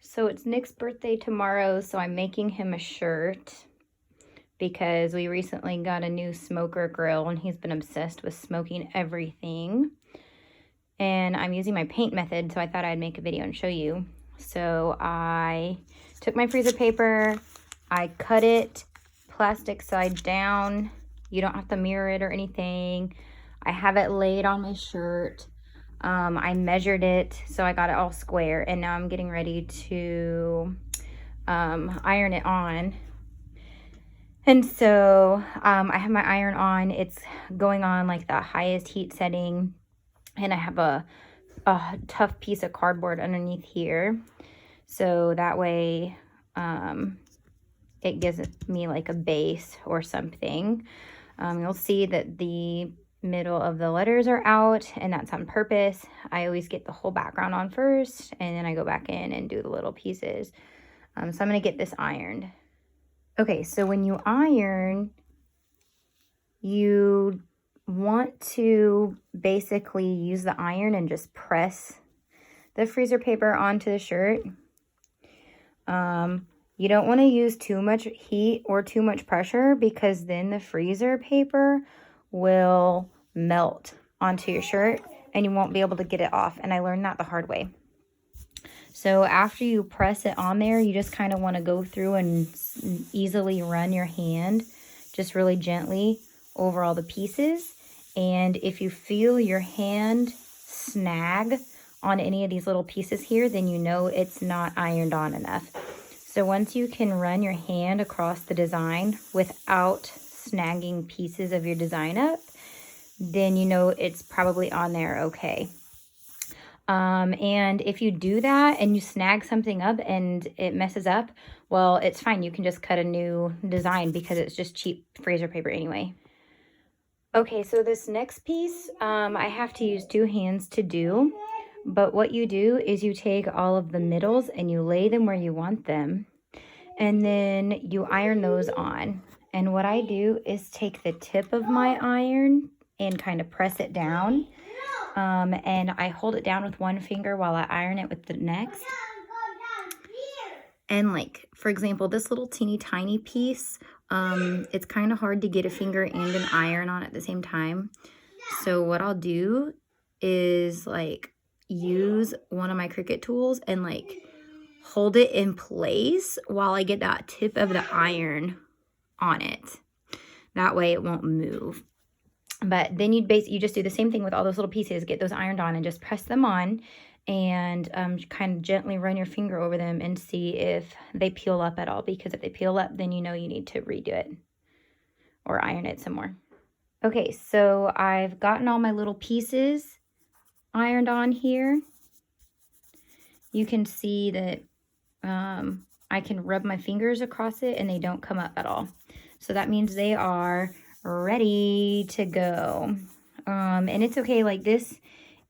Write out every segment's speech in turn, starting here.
So it's Nick's birthday tomorrow, so I'm making him a shirt because we recently got a new smoker grill and he's been obsessed with smoking everything. And I'm using my paint method, so I thought I'd make a video and show you. So I took my freezer paper, I cut it plastic side down. You don't have to mirror it or anything. I have it laid on my shirt. I measured it, so I got it all square, and now I'm getting ready to iron it on. And so I have my iron on. It's going on like the highest heat setting, and I have a tough piece of cardboard underneath here, so that way it gives me like a base or something. You'll see that the middle of the letters are out, and that's on purpose. I always get the whole background on first, and then I go back in and do the little pieces. So I'm going to get this ironed. Okay, so when you iron, you want to basically use the iron and just press the freezer paper onto the shirt. You don't want to use too much heat or too much pressure, because then the freezer paper will melt onto your shirt and you won't be able to get it off. And I learned that the hard way. So after you press it on there, you just kind of want to go through and easily run your hand just really gently over all the pieces. And if you feel your hand snag on any of these little pieces here, then you know it's not ironed on enough. So once you can run your hand across the design without snagging pieces of your design up, then you know it's probably on there okay. And if you do that and you snag something up and it messes up, well, it's fine. You can just cut a new design because it's just cheap freezer paper anyway. Okay, so this next piece, I have to use two hands to do. But what you do is you take all of the middles and you lay them where you want them. And then you iron those on. And what I do is take the tip of my iron and kind of press it down. And I hold it down with one finger while I iron it with the next. And like, for example, this little teeny tiny piece, it's kind of hard to get a finger and an iron on at the same time. So what I'll do is like use one of my Cricut tools and like hold it in place while I get that tip of the iron on it. That way it won't move. But then you just do the same thing with all those little pieces. Get those ironed on and just press them on, and kind of gently run your finger over them and see if they peel up at all. Because if they peel up, then you know you need to redo it or iron it some more. Okay, so I've gotten all my little pieces ironed on here. You can see that I can rub my fingers across it and they don't come up at all. So that means they are ready to go. And it's okay like this.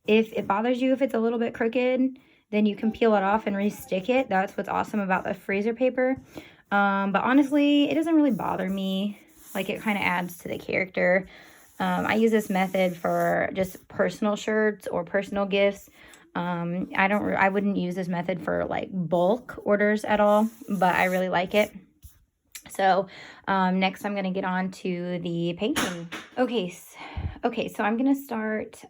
If it bothers you if it's a little bit crooked, then you can peel it off and re-stick it. That's what's awesome about the freezer paper. But honestly, it doesn't really bother me. Like, it kind of adds to the character. I use this method for just personal shirts or personal gifts. I wouldn't use this method for like bulk orders at all, but I really like it. So next I'm going to get on to the painting. Okay, so I'm going to start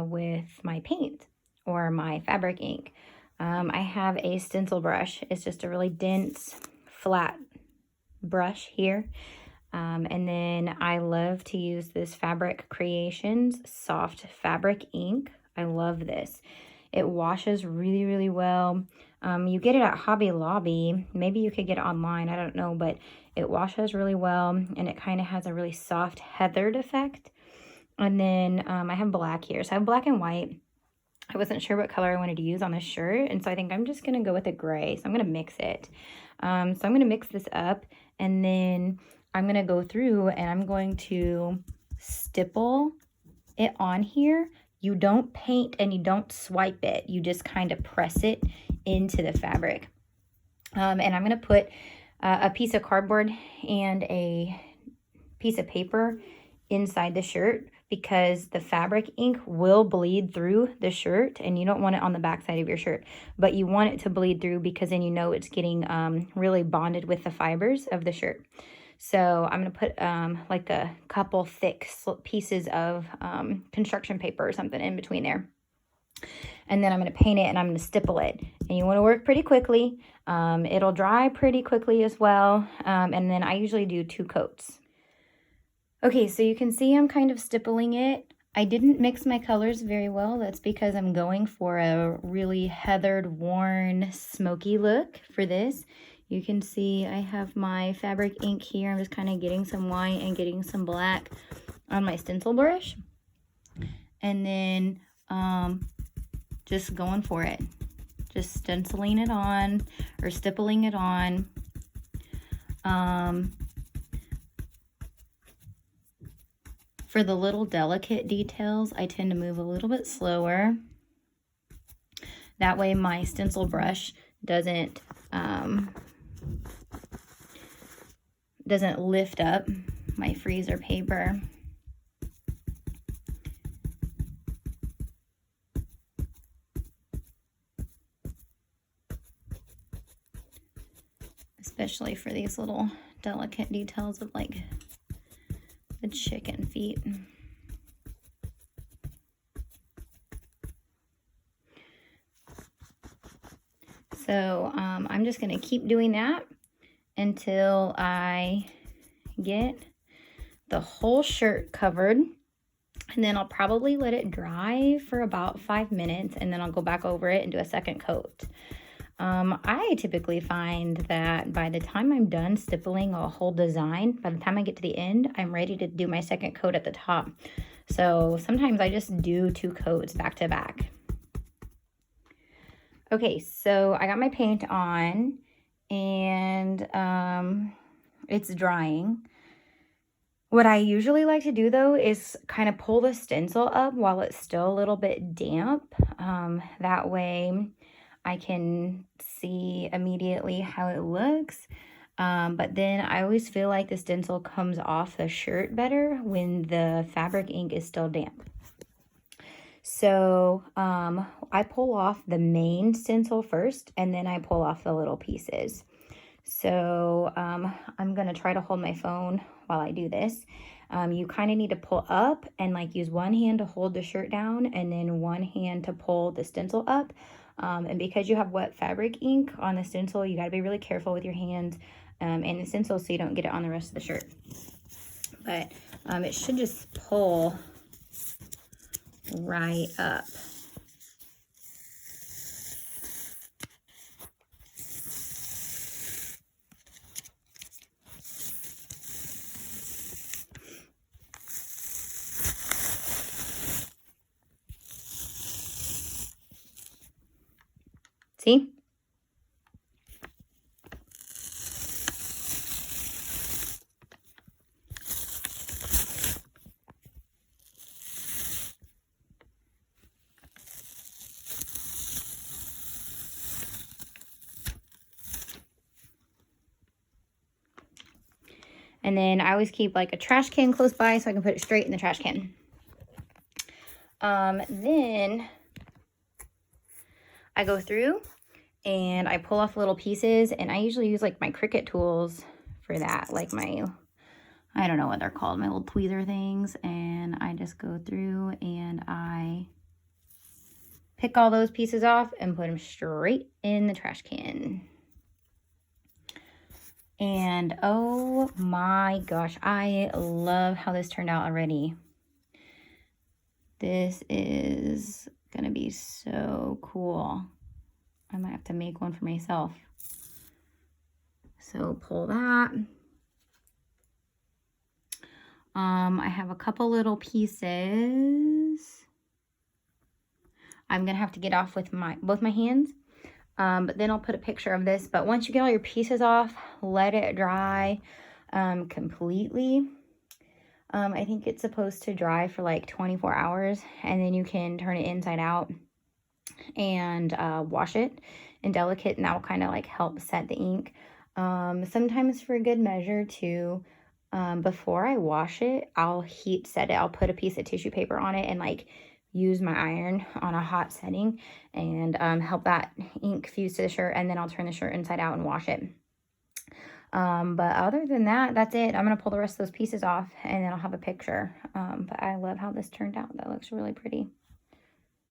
with my paint or my fabric ink. I have a stencil brush. It's just a really dense, flat brush here. And then I love to use this Fabric Creations Soft Fabric Ink. I love this. It washes really, really well. You get it at Hobby Lobby. Maybe you could get it online. I don't know, but it washes really well, and it kind of has a really soft heathered effect. And then I have black here. So I have black and white. I wasn't sure what color I wanted to use on this shirt, and so I think I'm just going to go with a gray. So I'm going to mix it. So I'm going to mix this up, and then I'm going to go through and I'm going to stipple it on here. You don't paint and you don't swipe it. You just kind of press it into the fabric. And I'm going to put a piece of cardboard and a piece of paper inside the shirt because the fabric ink will bleed through the shirt, and you don't want it on the back side of your shirt, but you want it to bleed through because then you know it's getting really bonded with the fibers of the shirt. So I'm going to put like a couple thick pieces of construction paper or something in between there. And then I'm going to paint it and I'm going to stipple it. And you want to work pretty quickly. It'll dry pretty quickly as well. And then I usually do 2 coats. Okay, so you can see I'm kind of stippling it. I didn't mix my colors very well. That's because I'm going for a really heathered, worn, smoky look for this. You can see I have my fabric ink here. I'm just kind of getting some white and getting some black on my stencil brush. And then just going for it. Just stenciling it on or stippling it on. For the little delicate details, I tend to move a little bit slower. That way my stencil brush doesn't lift up my freezer paper. Especially for these little delicate details of like the chicken feet. So I'm just going to keep doing that until I get the whole shirt covered. And then I'll probably let it dry for about 5 minutes, and then I'll go back over it and do a second coat. I typically find that by the time I'm done stippling a whole design, by the time I get to the end, I'm ready to do my second coat at the top. So sometimes I just do 2 coats back to back. Okay, so I got my paint on, and it's drying. What I usually like to do, though, is kind of pull the stencil up while it's still a little bit damp. That way I can see immediately how it looks. But then I always feel like the stencil comes off the shirt better when the fabric ink is still damp. So I pull off the main stencil first, and then I pull off the little pieces. So I'm going to try to hold my phone while I do this. You kind of need to pull up and like use one hand to hold the shirt down and then one hand to pull the stencil up. And because you have wet fabric ink on the stencil, you got to be really careful with your hands and the stencil so you don't get it on the rest of the shirt. But it should just pull right up. See? And then I always keep like a trash can close by so I can put it straight in the trash can. Then I go through and I pull off little pieces, and I usually use like my Cricut tools for that, like my, I don't know what they're called, my little tweezer things, and I just go through and I pick all those pieces off and put them straight in the trash can. And oh my gosh, I love how this turned out already. This is gonna be so cool. I might have to make one for myself. So pull that. I have a couple little pieces. I'm gonna have to get off with both my hands. But then I'll put a picture of this. But once you get all your pieces off, let it dry completely. I think it's supposed to dry for like 24 hours, and then you can turn it inside out and wash it in delicate, and that will kind of like help set the ink. Sometimes for good measure too, before I wash it, I'll heat set it. I'll put a piece of tissue paper on it and like use my iron on a hot setting and help that ink fuse to the shirt. And then I'll turn the shirt inside out and wash it. But other than that, that's it. I'm going to pull the rest of those pieces off and then I'll have a picture. But I love how this turned out. That looks really pretty.